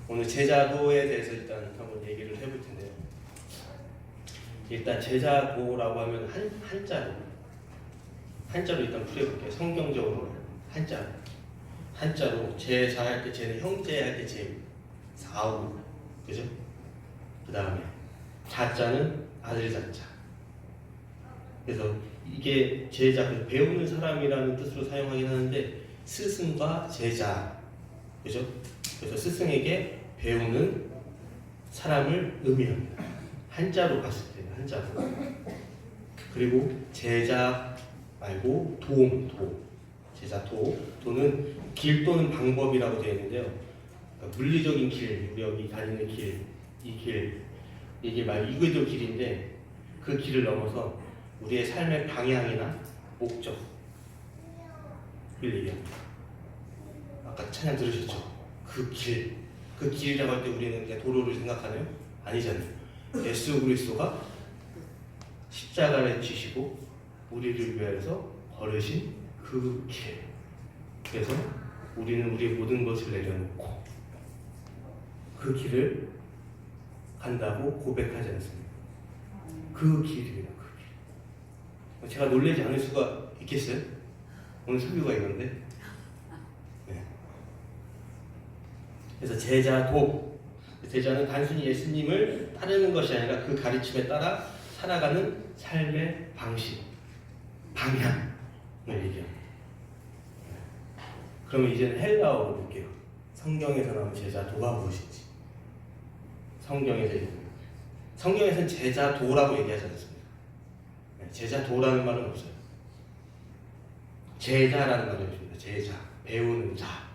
오늘 제자도에 대해서 일단 한번 얘기를 해볼 텐데요. 일단 제자도라고 하면 한자로 일단 풀어볼게요. 성경적으로 한자로 제자 할 때 제는 형제 할 때 제, 사우, 그죠? 그 다음에 자자는 아들 자자. 그래서 이게 제자, 배우는 사람이라는 뜻으로 사용하긴 하는데 스승과 제자, 그죠? 그래서 스승에게 배우는 사람을 의미합니다. 한자로 봤을 때 한자로. 그리고 제자 말고 제자 도는 길 또는 방법이라고 되어 있는데요. 그러니까 물리적인 길, 우리 여기 다니는 길, 이게 말 이거도 길인데 그 길을 넘어서 우리의 삶의 방향이나 목적 을 얘기합니다. 아까 찬양 들으셨죠? 그 길이라고 할 때 우리는 그냥 도로를 생각하나요? 아니잖아요. 예수 그리스도가 십자가를 지시고 우리를 위해서 걸으신 그 길. 그래서 우리는 우리의 모든 것을 내려놓고 그 길을 간다고 고백하지 않습니까? 그 길입니다. 그 길. 제가 놀라지 않을 수가 있겠어요? 오늘 설교가 이건데. 네. 그래서 제자는 단순히 예수님을 따르는 것이 아니라 그 가르침에 따라 살아가는 삶의 방식, 방향을 얘기합니다. 그러면 이제는 헬라어로 볼게요. 성경에서 나온 제자도가 무엇인지. 성경에서는 제자도라고 얘기하지 않습니다. 제자도라는 말은 없어요. 제자라는 말이 있습니다. 제자, 배우는 자.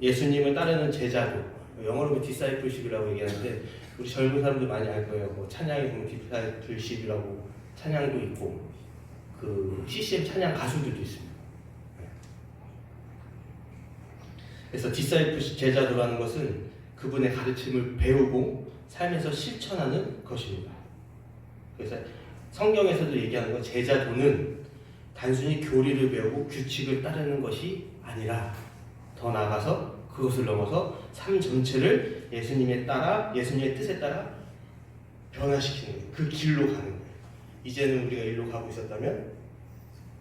예수님을 따르는 제자도. 영어로 보면 디사이플십이라고 얘기하는데 우리 젊은 사람들 많이 알 거예요. 뭐 찬양에 보면 디사이플십이라고 찬양도 있고 그 CCM 찬양 가수들도 있습니다. 그래서 디사이플십 제자도라는 것은 그분의 가르침을 배우고 삶에서 실천하는 것입니다. 그래서 성경에서도 얘기하는 건 제자도는 단순히 교리를 배우고 규칙을 따르는 것이 아니라 더 나아가서 그것을 넘어서 삶 전체를 예수님의 뜻에 따라 변화시키는 거예요. 그 길로 가는 거예요. 이제는 우리가 일로 가고 있었다면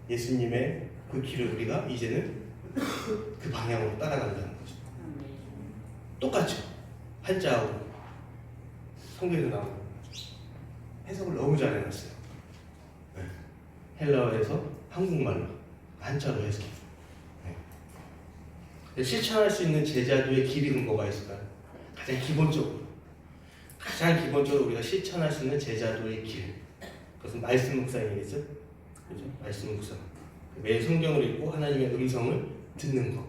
예수님의 그 길을 우리가 이제는 그 방향으로 따라간다는 거죠. 똑같죠. 한자하고 성경에서 나오는 해석을 너무 잘 해놨어요. 네. 헬라어에서 한국말로 한자로 해석해요. 네. 실천할 수 있는 제자도의 길이 뭐가 있을까요? 가장 기본적으로 우리가 실천할 수 있는 제자도의 길, 그것은 말씀 묵상이겠죠? 그죠? 말씀 묵상. 매일 성경을 읽고 하나님의 음성을 듣는 것.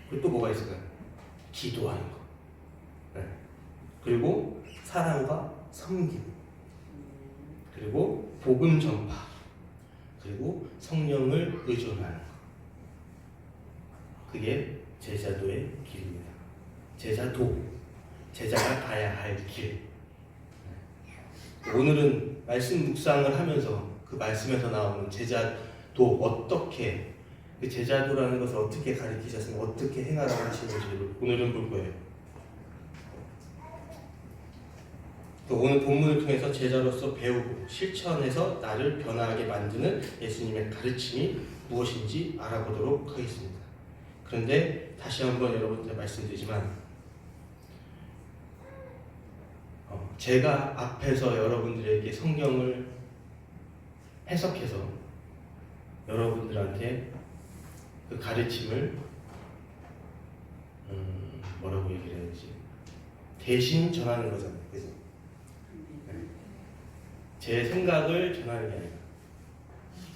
그리고 또 뭐가 있을까요? 기도하는 것. 네. 그리고 사랑과 섬김. 그리고 복음 전파. 그리고 성령을 의존하는 것. 그게 제자도의 길입니다. 제자가 가야 할 길. 오늘은 말씀 묵상을 하면서 그 말씀에서 나오는 제자도 어떻게, 그 제자도라는 것을 어떻게 가르치셨으면 어떻게 행하라고 하시는지 오늘은 볼 거예요. 오늘 본문을 통해서 제자로서 배우고 실천해서 나를 변화하게 만드는 예수님의 가르침이 무엇인지 알아보도록 하겠습니다. 그런데 다시 한번 여러분께 말씀드리지만 제가 앞에서 여러분들에게 성경을 해석해서 여러분들한테 그 가르침을 뭐라고 얘기를 해야 되지? 대신 전하는 거잖아요. 그죠? 제 생각을 전하는 게 아니라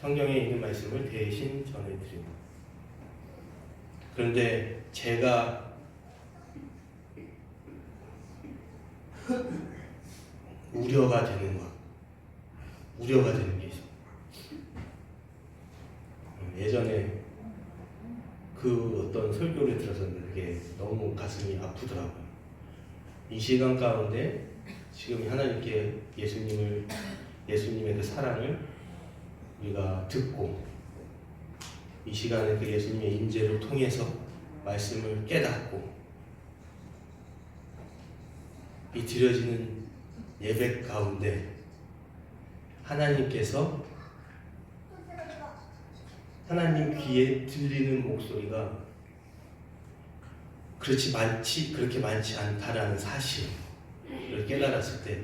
성경에 있는 말씀을 대신 전해드립니다. 그런데 제가 우려가 되는 게 있어요. 예전에 그 어떤 설교를 들었었는데 그게 너무 가슴이 아프더라고요. 이 시간 가운데 지금 하나님께 예수님의 그 사랑을 우리가 듣고 이 시간에 그 예수님의 임재를 통해서 말씀을 깨닫고 이 드려지는 예배 가운데 하나님께서 하나님 귀에 들리는 목소리가 그렇게 많지 않다라는 사실을 깨달았을 때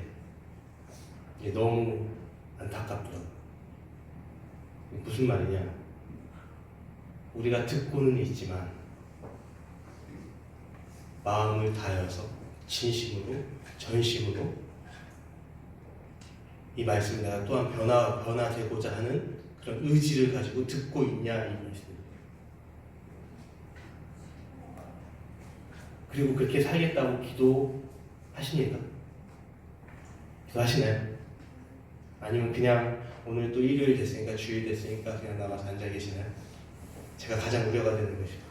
이게 너무 안타깝더라고요. 무슨 말이냐? 우리가 듣고는 있지만 마음을 다해서 진심으로 전심으로 이 말씀을 내가 또한 변화되고자 하는 그런 의지를 가지고 듣고 있냐 이 말씀. 그리고 그렇게 살겠다고 기도하십니까? 기도하시나요? 아니면 그냥 오늘 또 일요일 됐으니까 주일 됐으니까 그냥 나가서 앉아 계시나요? 제가 가장 우려가 되는 것입니다.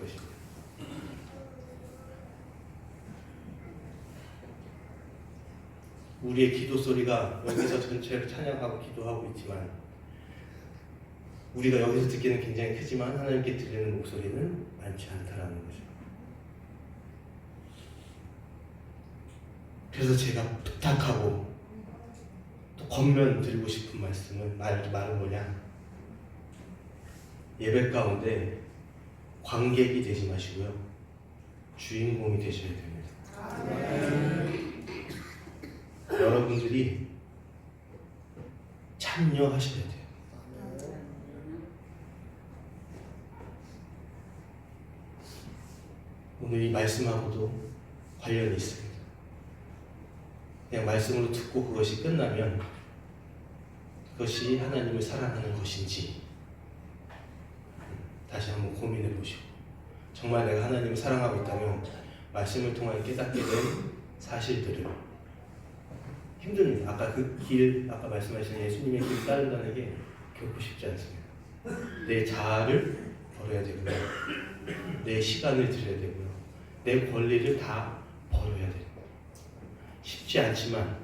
우리의 기도 소리가 여기서 전체를 찬양하고 기도하고 있지만 우리가 여기서 듣기는 굉장히 크지만 하나님께 들리는 목소리는 많지 않다라는 거죠. 그래서 제가 부탁하고 또 권면 드리고 싶은 말은 뭐냐? 예배 가운데 관객이 되지 마시고요, 주인공이 되셔야 됩니다. 여러분들이 참여하셔야 돼요. 오늘 이 말씀하고도 관련이 있습니다. 그냥 말씀으로 듣고 그것이 끝나면 그것이 하나님을 사랑하는 것인지 다시 한번 고민해 보시고, 정말 내가 하나님을 사랑하고 있다면 말씀을 통하여 깨닫게 된 사실들을, 힘듭니다. 아까 말씀하신 예수님의 길을 따른다는 게 결코 쉽지 않습니다. 내 자아를 버려야 되고요, 내 시간을 들여야 되고요, 내 권리를 다 버려야 됩니다. 쉽지 않지만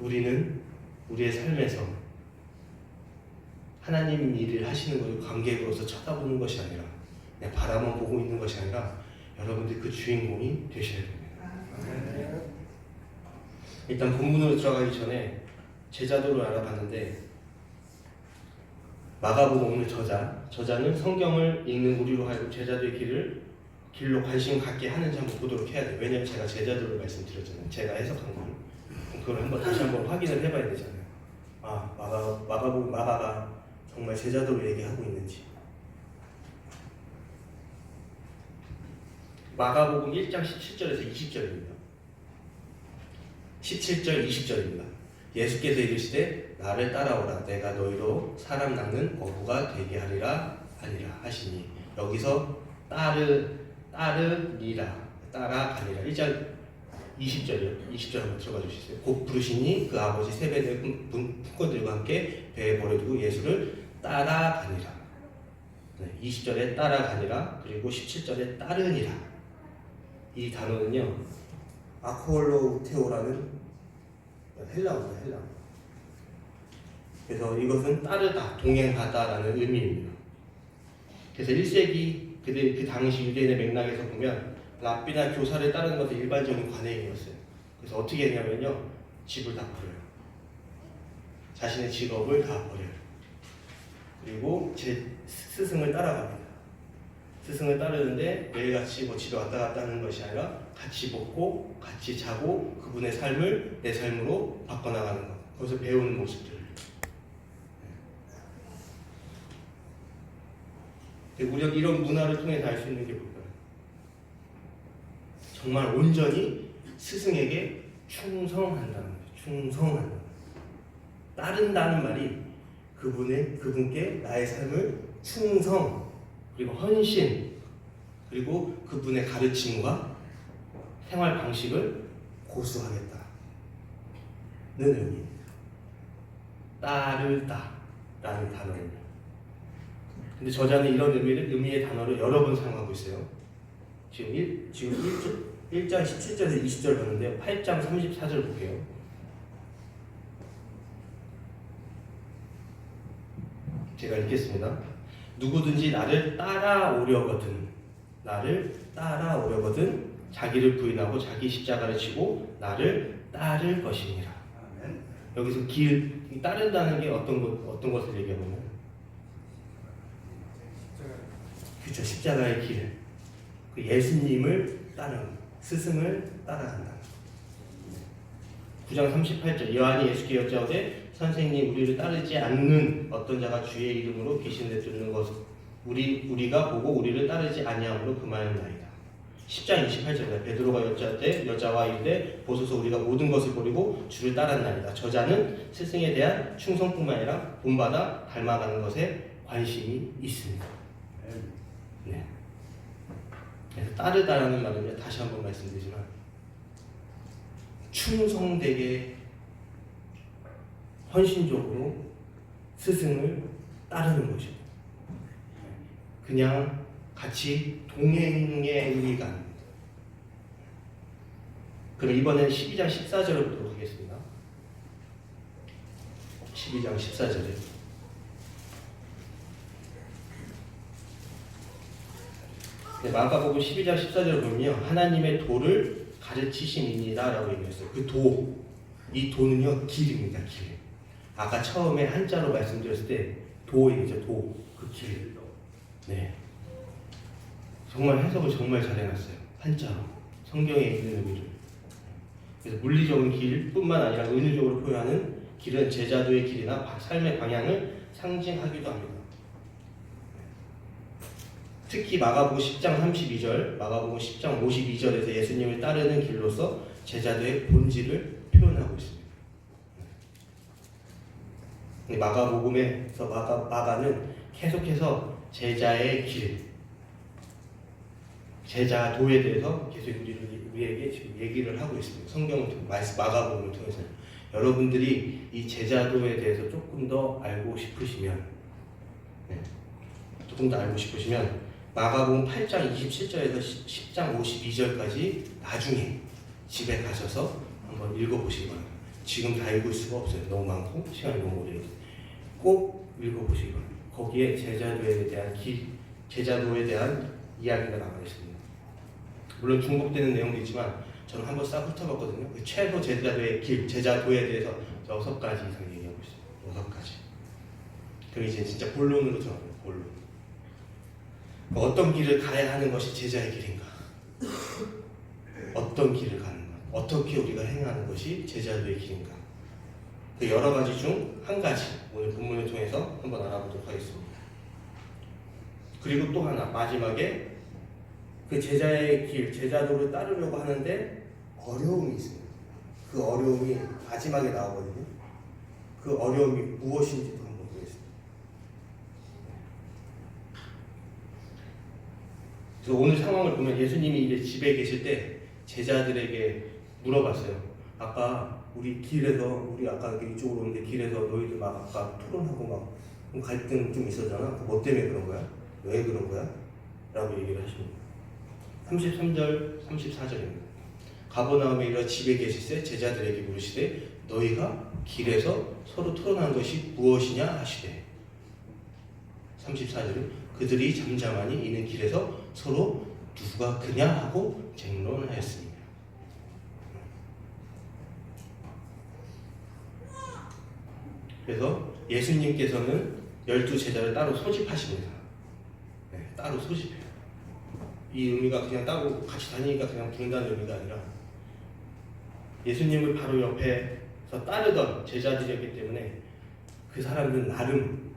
우리는 우리의 삶에서 하나님 일을 하시는 것을 관객으로서 쳐다보는 것이 아니라 그냥 바라만 보고 있는 것이 아니라 여러분들이 그 주인공이 되셔야 됩니다. 일단 본문으로 들어가기 전에 제자도를 알아봤는데, 마가복음 오늘 저자는 성경을 읽는 우리로 하여금 제자도의 길로 관심 갖게 하는지 한번 보도록 해야 돼요. 왜냐면 제가 제자도를 말씀드렸잖아요. 제가 해석한 거를. 그걸 다시 한번 확인을 해봐야 되잖아요. 마가가 정말 제자도를 얘기하고 있는지. 마가복음 1장 17절에서 20절입니다. 17절, 20절입니다. 예수께서 이르시되 나를 따라오라, 내가 너희로 사람 낚는 어부가 되게 하리라 하시니, 여기서 따르니라, 따라가니라. 1장 20절이요. 20절 한번 들어가 주시죠. 곧 부르시니 그 아버지 세베대 품꾼들과 함께 배에 버려두고 예수를 따라가니라. 20절에 따라가니라, 그리고 17절에 따르니라. 이 단어는요, 아콜로테오라는 헬라어입니다. 헬라어. 그래서 이것은 따르다, 동행하다라는 의미입니다. 그래서 1세기 그 당시 유대인의 맥락에서 보면 랍비나 교사를 따르는 것은 일반적인 관행이었어요. 그래서 어떻게 했냐면요, 집을 다 버려요. 자신의 직업을 다 버려요. 그리고 제 스승을 따라갑니다. 스승을 따르는데 매일같이 집에 왔다 갔다 하는 것이 아니라 같이 먹고 같이 자고 그분의 삶을 내 삶으로 바꿔나가는 것, 거기서 배우는 모습들. 우리가 이런 문화를 통해서 알 수 있는 게 뭘까요? 정말 온전히 스승에게 충성한다는 거예요. 충성한다. 따른다는 말이 그분께 나의 삶을 충성, 그리고 헌신, 그리고 그분의 가르침과 생활 방식을 고수하겠다는 의미입니다. 따르다라는 단어입니다. 근데 저자는 이런 의미의 단어를 여러 번 사용하고 있어요. 지금 1장 17절에서 20절 봤는데요. 8장 34절 볼게요. 제가 읽겠습니다. 누구든지 나를 따라오려거든 자기를 부인하고 자기 십자가를 지고 나를 따를 것이니라. 여기서 길, 따른다는 게 어떤 것을 얘기하냐면, 그렇죠, 십자가의 길, 그 예수님을 따르는, 스승을 따라간다. 9장 38절, 요한이 예수께 여짜오되 선생님, 우리를 따르지 않는 어떤 자가 주의 이름으로 귀신 내쫓는 것 우리가 보고 우리를 따르지 아니함으로 금하였나이다. 10장 28절에 베드로가 여자와 이르되 보소서, 우리가 모든 것을 버리고 주를 따랐나이다. 저자는 스승에 대한 충성뿐만 아니라 본받아 닮아가는 것에 관심이 있습니다. 네. 그래서 따르다라는 말은 다시 한번 말씀드리지만 충성되게 헌신적으로 스승을 따르는 것이고, 그냥 같이 동행의 의미가 아닙니다. 그럼 이번엔 12장 14절을 보도록 하겠습니다. 12장 14절에 마가복음 12장 14절을 보면 하나님의 도를 가르치심이니라 라고 얘기했어요. 그 도, 이 도는요 길입니다. 길. 아까 처음에 한자로 말씀드렸을 때 도이죠. 도, 그 길. 네. 정말 해석을 정말 잘 해놨어요. 한자로 성경에 있는 의미를. 그래서 물리적인 길뿐만 아니라 은유적으로 표현하는 길은 제자도의 길이나 삶의 방향을 상징하기도 합니다. 특히 마가복음 10장 32절, 마가복음 10장 52절에서 예수님을 따르는 길로서 제자도의 본질을 표현하고 있습니다. 마가복음에서 마가는 계속해서 제자의 길, 제자도에 대해서 계속 우리에게 지금 얘기를 하고 있습니다. 성경을 통해서, 마가복음을 통해서. 여러분들이 이 제자도에 대해서 조금 더 알고 싶으시면, 마가복음 8장 27절에서 10장 52절까지 나중에 집에 가셔서 한번 읽어보시기 바랍니다. 지금 다 읽을 수가 없어요. 너무 많고 시간이 너무 오래. 꼭 읽어보시기 바랍니다. 거기에 제자도에 대한 이야기가 나와 있습니다. 물론 중복되는 내용도 있지만 저는 한번 싹 훑어봤거든요. 그 최소 제자도의 길, 제자도에 대해서 6가지 이상 얘기하고 있어요. 6가지. 그럼 이제 진짜 본론으로 들어가요. 본론. 어떤 길을 가야 하는 것이 제자의 길인가? 어떤 길을 가는 것? 어떻게 우리가 행하는 것이 제자도의 길인가? 그 여러 가지 중 한 가지 오늘 본문을 통해서 한번 알아보도록 하겠습니다. 그리고 또 하나, 마지막에 그 제자의 길, 제자도를 따르려고 하는데 어려움이 있습니다. 그 어려움이 마지막에 나오거든요. 그 어려움이 무엇인지도 한번 보겠습니다. 그래서 오늘 상황을 보면 예수님이 이제 집에 계실 때 제자들에게 물어봤어요. 아까 우리 길에서, 우리 아까 이쪽으로 오는데 길에서 너희들 막 아까 토론하고 막 갈등 좀 있었잖아. 뭐 때문에 그런 거야? 왜 그런 거야? 라고 얘기를 하십니다. 33절, 34절입니다. 가버나움에 이르러 집에 계실때 제자들에게 물으시되 너희가 길에서 서로 토론한 것이 무엇이냐 하시되, 34절은 그들이 잠잠하니 이는 길에서 서로 누가 그냐 하고 쟁론하였습니다. 그래서 예수님께서는 12제자를 따로 소집하십니다. 따로 소집해요. 이 의미가 그냥 따로 같이 다니니까 그냥 부른다는 의미가 아니라 예수님을 바로 옆에서 따르던 제자들이었기 때문에 그 사람들은 나름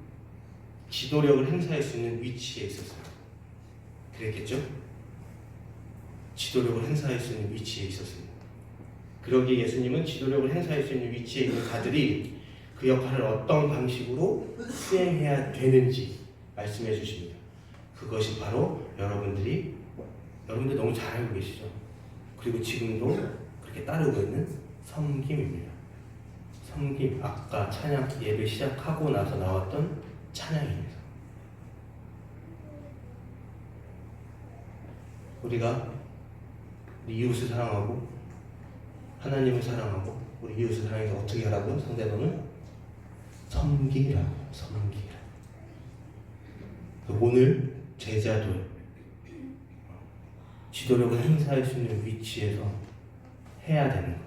지도력을 행사할 수 있는 위치에 있었어요. 그랬겠죠? 지도력을 행사할 수 있는 위치에 있었습니다. 그러기에 예수님은 지도력을 행사할 수 있는 위치에 있는 자들이 그 역할을 어떤 방식으로 수행해야 되는지 말씀해 주십니다. 그것이 바로 여러분들 너무 잘 알고 계시죠? 그리고 지금도 그렇게 따르고 있는 섬김입니다. 섬김, 아까 찬양 예배 시작하고 나서 나왔던 찬양입니다. 우리가 우리 이웃을 사랑하고 하나님을 사랑하고 우리 이웃을 사랑해서 어떻게 하라고? 상대방을 섬기라고. 섬기라. 오늘 제자도 지도력을 행사할 수 있는 위치에서 해야 되는 것,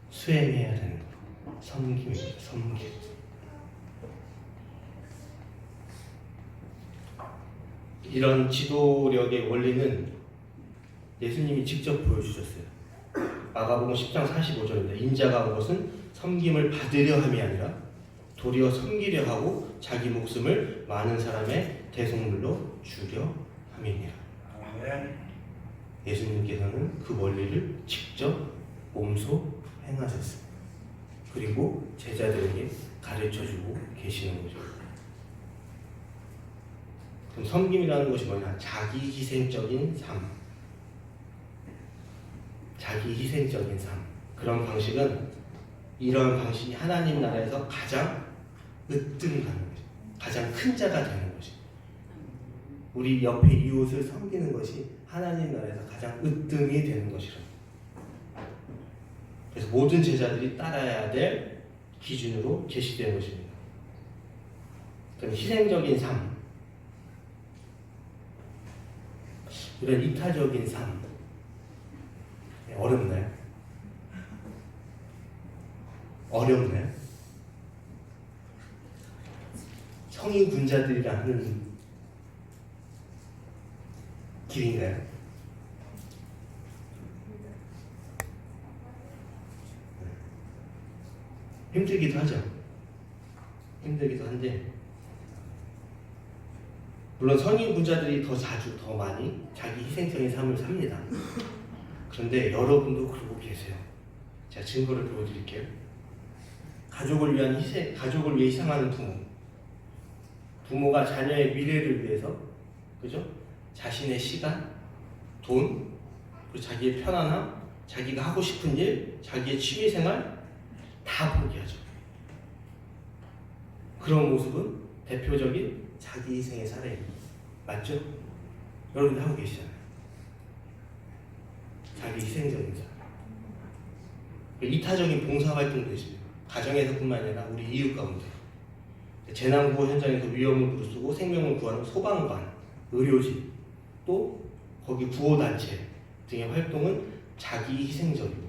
수행해야 되는 것, 섬김입니다. 섬김. 이런 지도력의 원리는 예수님이 직접 보여주셨어요. 마가복음 10장 45절입니다. 인자가 온 것은 섬김을 받으려 함이 아니라 도리어 섬기려 하고 자기 목숨을 많은 사람의 대속물로 주려 함이니라. 예수님께서는 그 원리를 직접 몸소 행하셨습니다. 그리고 제자들에게 가르쳐주고 계시는 거죠. 그럼 섬김이라는 것이 뭐냐? 자기 희생적인 삶. 자기 희생적인 삶. 그런 방식은 이러한 방식이 하나님 나라에서 가장 으뜸가는 거죠. 가장 큰 자가 되는 것이. 우리 옆에 이웃을 섬기는 것이 하나님 나라에서 가장 으뜸이 되는 것이라. 그래서 모든 제자들이 따라야 될 기준으로 제시되는 것입니다. 그럼 희생적인 삶, 이런 이타적인 삶 어렵나요? 어렵나요? 성인 군자들이랑 하는 길인가요? 힘들기도 하죠. 힘들기도 한데 물론 성인 군자들이 더 자주 더 많이 자기 희생적인 삶을 삽니다. 그런데 여러분도 그러고 계세요. 제가 증거를 보여드릴게요. 가족을 위한 희생, 가족을 위해 희생하는 부모가 자녀의 미래를 위해서, 그죠? 자신의 시간, 돈, 그리고 자기의 편안함, 자기가 하고 싶은 일, 자기의 취미생활 다 포기하죠. 그런 모습은 대표적인 자기 희생의 사례입니다. 맞죠? 여러분들 하고 계시잖아요. 자기 희생적인 삶. 이타적인 봉사활동도 있습니다. 가정에서뿐만 아니라 우리 이웃 가운데. 재난구호 현장에서 위험을 무릅쓰고 생명을 구하는 소방관, 의료진, 또 거기 구호단체 등의 활동은 자기 희생적입니다.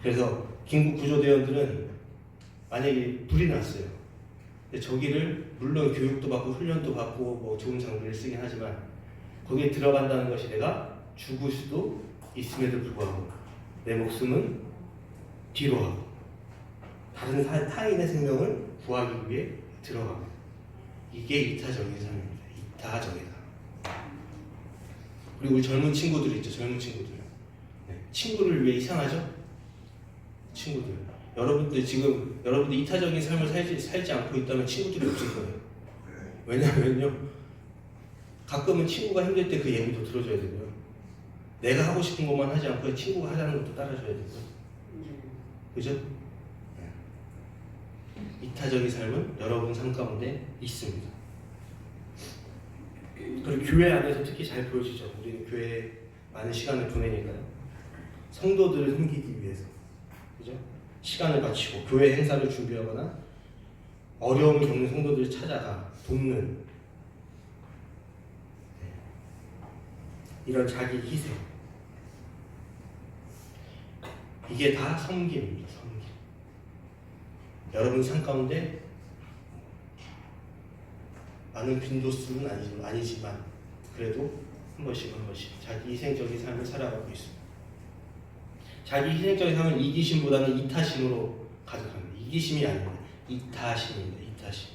그래서 긴급구조대원들은 만약에 불이 났어요. 근데 저기를 물론 교육도 받고 훈련도 받고 뭐 좋은 장비를 쓰긴 하지만 거기에 들어간다는 것이 내가 죽을 수도 있음에도 불구하고 내 목숨은 뒤로 하고 다른 타인의 생명을 구하기 위해 들어가고, 이게 이타적인 삶입니다. 이타적이다. 그리고 우리 젊은 친구들 있죠. 젊은 친구들. 네. 친구를 위해 희생하죠. 친구들. 여러분들 지금 여러분들 이타적인 삶을 살지 않고 있다면 친구들이 없을 거예요. 왜냐면요, 가끔은 친구가 힘들 때 그 얘기도 들어줘야 되고요. 내가 하고 싶은 것만 하지 않고 친구가 하자는 것도 따라줘야 되고요. 그죠? 네. 이타적인 삶은 여러분 삶 가운데 있습니다. 그리고 교회 안에서 특히 잘 보여지죠. 우리는 교회에 많은 시간을 보내니까요. 성도들을 섬기기 위해서, 그죠? 시간을 바치고 교회 행사를 준비하거나 어려움을 겪는 성도들을 찾아가 돕는, 이런 자기 희생, 이게 다 섬김입니다. 섬김. 여러분 삶 가운데 많은 빈도수는 아니지만 그래도 한 번씩 자기 희생적인 삶을 살아가고 있습니다. 자기 희생적인 삶은 이기심보다는 이타심으로 가득합니다. 이기심이 아닙니다. 이타심입니다. 이타심.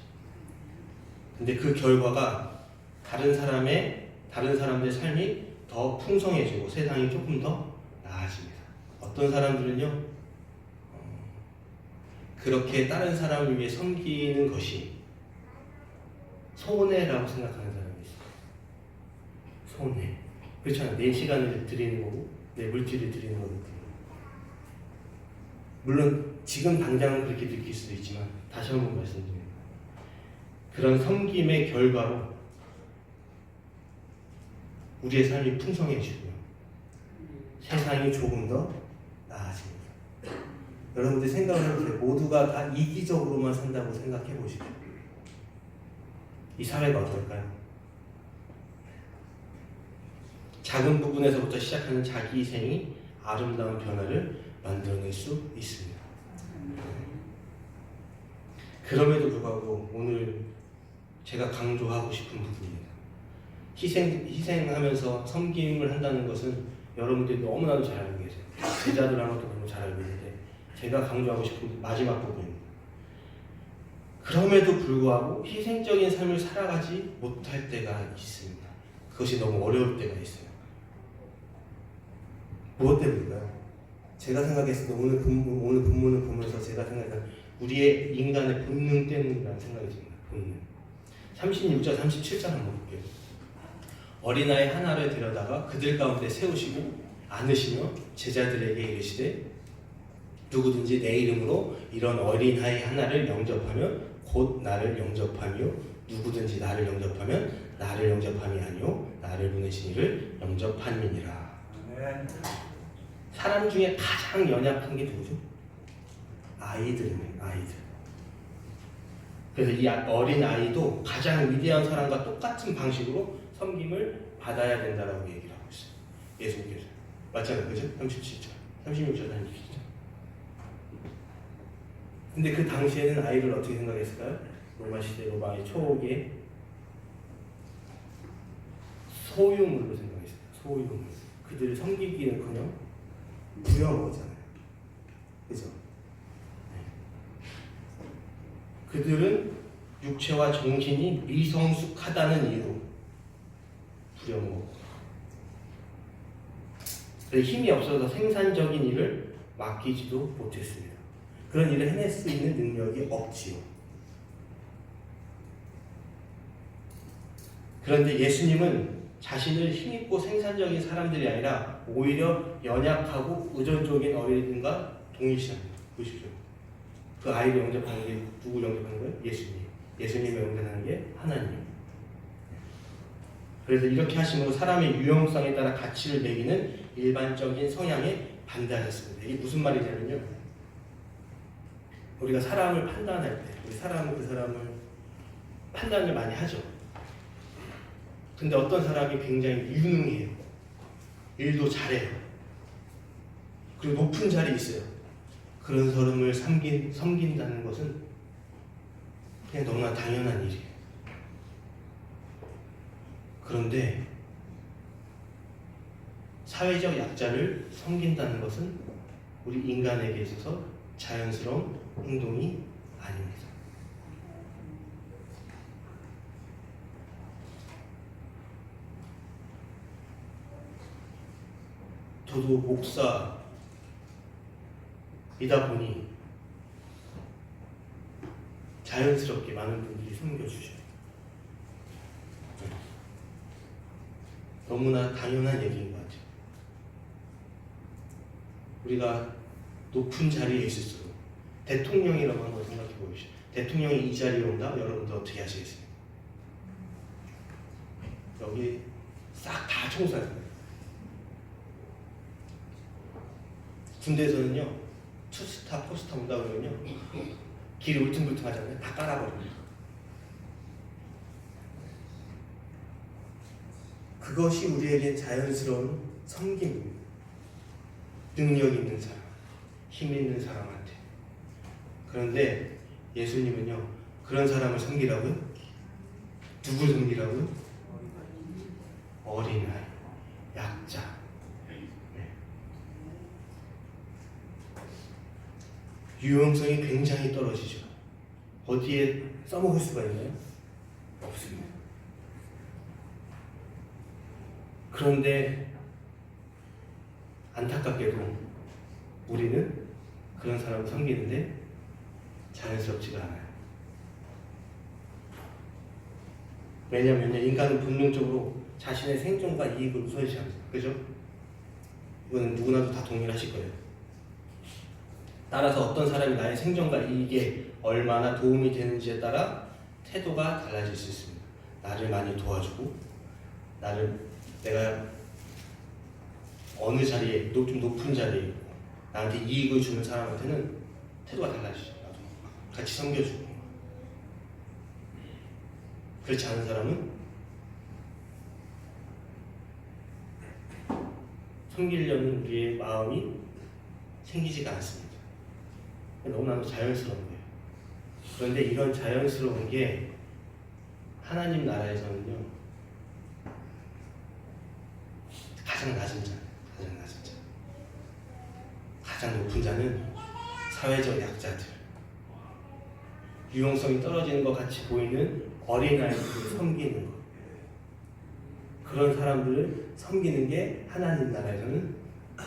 근데 그 결과가 다른 사람들의 삶이 더 풍성해지고 세상이 조금 더 나아집니다. 어떤 사람들은요, 그렇게 다른 사람을 위해 섬기는 것이 손해라고 생각하는 사람이 있어요. 손해. 그렇잖아요. 내 시간을 드리는 거고 내 물질을 드리는 거거든요. 물론 지금 당장은 그렇게 느낄 수도 있지만 다시 한번 말씀드립니다. 그런 섬김의 결과로 우리의 삶이 풍성해지고요. 세상이 조금 더 나아집니다. 여러분들 생각을 해보세요. 모두가 다 이기적으로만 산다고 생각해 보시죠. 이 사회가 어떨까요? 작은 부분에서부터 시작하는 자기 희생이 아름다운 변화를 만들어낼 수 있습니다. 그럼에도 불구하고 오늘 제가 강조하고 싶은 부분입니다. 희생하면서 섬김을 한다는 것은 여러분들이 너무나도 잘 알고 계세요. 제자들 하는 것도 너무 잘 알고 있는데 제가 강조하고 싶은 마지막 부분입니다. 그럼에도 불구하고 희생적인 삶을 살아가지 못할 때가 있습니다. 그것이 너무 어려울 때가 있어요. 무엇 때문일까요? 제가 생각했을 때 오늘 본문을 보면서 제가 생각한 우리의 인간의 본능 때문이라는 생각이 듭니다. 본능. 36절, 37절 한번 볼게요. 어린아이 하나를 데려다가 그들 가운데 세우시고 안으시며 제자들에게 이르시되 누구든지 내 이름으로 이런 어린아이 하나를 영접하면 곧 나를 영접하며 누구든지 나를 영접하면 나를 영접함이 아니요 나를 보내신 이를 영접함이니라. 사람 중에 가장 연약한 게 누구죠? 아이들이네. 아이들. 그래서 이 어린 아이도 가장 위대한 사람과 똑같은 방식으로 섬김을 받아야 된다라고 얘기를 하고 있어요. 예수님께서. 맞잖아요, 그죠? 37절, 36절, 37절. 근데 그 당시에는 아이를 어떻게 생각했을까요? 로마 시대, 로마의 초기에 소유물로 생각했어요. 소유물. 그들을 섬기기는커녕 부려먹었잖아요. 그죠? 그들은 육체와 정신이 미성숙하다는 이유로 부려먹었고, 힘이 없어서 생산적인 일을 맡기지도 못했습니다. 그런 일을 해낼 수 있는 능력이 없지요. 그런데 예수님은 자신을 힘있고 생산적인 사람들이 아니라 오히려 연약하고 의존적인 어린이들과 동일시합니다. 보십시오. 그 아이를 영접하는 게 누구 영접하는 거예요? 예수님. 예수님을 영접하는 게 하나님. 그래서 이렇게 하심으로 사람의 유형성에 따라 가치를 매기는 일반적인 성향에 반대하셨습니다. 이게 무슨 말이냐면요. 우리가 사람을 판단할 때, 우리 사람은 그 사람을 판단을 많이 하죠. 근데 어떤 사람이 굉장히 유능해요. 일도 잘해요. 그리고 높은 자리에 있어요. 그런 사람을 섬긴다는 것은 그냥 너무나 당연한 일이에요. 그런데 사회적 약자를 섬긴다는 것은 우리 인간에게 있어서 자연스러운 행동이 아닙니다. 저도 목사이다 보니 자연스럽게 많은 분들이 섬겨주셔요. 너무나 당연한 얘기인 것 같아요. 우리가 높은 자리에 있을수록 대통령이라고 한번 생각해 보십시오. 대통령이 이 자리에 온다? 여러분들 어떻게 하시겠어요? 여기 싹 다 총살입니다. 군대에서는요, 투스타, 포스타 온다 그러면요, 길이 울퉁불퉁 하잖아요. 다 깔아버립니다. 그것이 우리에겐 자연스러운 섬김입니다. 능력 있는 사람, 힘 있는 사람한테. 그런데 예수님은요, 그런 사람을 섬기라고요? 누굴 섬기라고요? 어린아이, 약자. 유용성이 굉장히 떨어지죠. 어디에 써먹을 수가 있나요? 없습니다. 그런데 안타깝게도 우리는 그런 사람을 섬기는데 자연스럽지가 않아요. 왜냐하면 인간은 본능적으로 자신의 생존과 이익을 우선시합니다. 그죠? 이거는 누구나도 다 동일하실 거예요. 따라서 어떤 사람이 나의 생존과 이익에 얼마나 도움이 되는지에 따라 태도가 달라질 수 있습니다. 나를 많이 도와주고 내가 어느 자리에 좀 높은 자리에 있고 나한테 이익을 주는 사람한테는 태도가 달라지죠. 나도 같이 섬겨주고. 그렇지 않은 사람은 섬기려는 우리의 마음이 생기지가 않습니다. 너무나도 자연스러운 거예요. 그런데 이런 자연스러운 게 하나님 나라에서는요, 가장 낮은 자, 가장 낮은 자, 가장 높은 자는 사회적 약자들, 유용성이 떨어지는 것 같이 보이는 어린아이들을 섬기는 것, 그런 사람들을 섬기는 게 하나님 나라에서는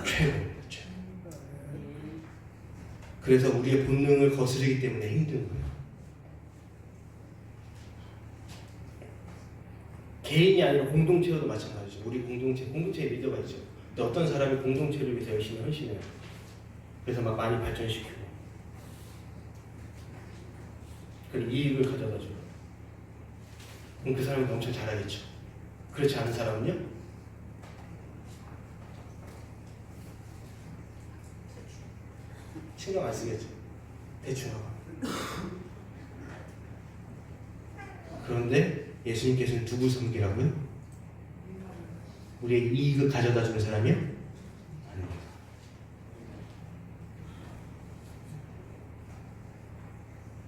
최고입니다. 최고. 그래서 우리의 본능을 거스르기 때문에 힘든 거예요. 개인이 아니라 공동체로도 마찬가지죠. 우리 공동체에 리더가 있죠. 근데 어떤 사람이 공동체를 위해서 열심히 헌신해요. 그래서 막 많이 발전시키고, 그리고 이익을 가져다 줘요. 그럼 그 사람은 엄청 잘하겠죠. 그렇지 않은 사람은요? 신경 안 쓰겠죠. 대충 하고. 그런데 예수님께서는 누구 섬기라고요? 우리에게 이익을 가져다 주는 사람이요? 아닙니다.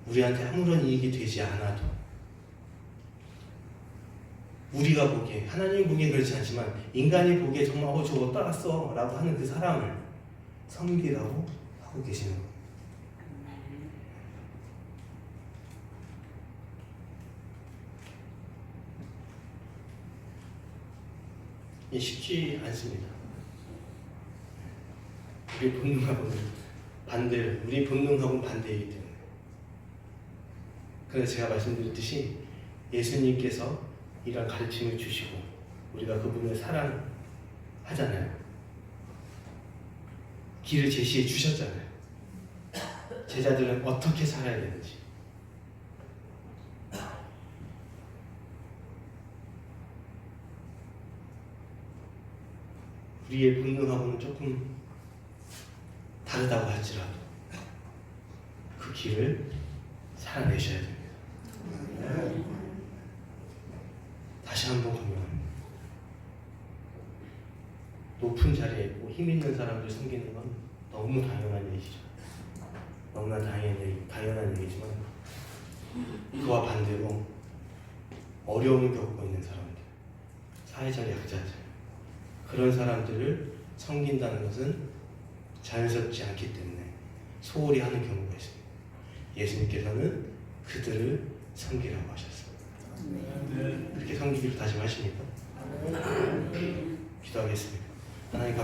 우리한테 아무런 이익이 되지 않아도 우리가 보기에, 하나님이 보기에 그렇지 않지만 인간이 보기에 정말 저거 따랐어 라고 하는 그 사람을 섬기라고 하고 계시는 거예요. 쉽지 않습니다. 우리 본능하고는 반대로, 우리 본능하고는 반대이기 때문에. 그래서 제가 말씀드렸듯이 예수님께서 이런 가르침을 주시고 우리가 그분을 사랑하잖아요. 길을 제시해 주셨잖아요. 제자들은 어떻게 살아야 되는지. 우리의 본능하고는 조금 다르다고 할지라도 그 길을 살아내셔야 됩니다. 다시 한번 강조합니다. 높은 자리에 있고 힘 있는 사람들 섬기는 건 너무 당연한 얘기죠. 너무나 당연한 얘기지만 그와 반대로 어려움을 겪고 있는 사람들, 사회적 약자들, 그런 사람들을 섬긴다는 것은 자연스럽지 않기 때문에 소홀히 하는 경우가 있습니다. 예수님께서는 그들을 섬기라고 하셨습니다. 그렇게 섬기기를 다짐하십니까? 기도하겠습니다. 하나님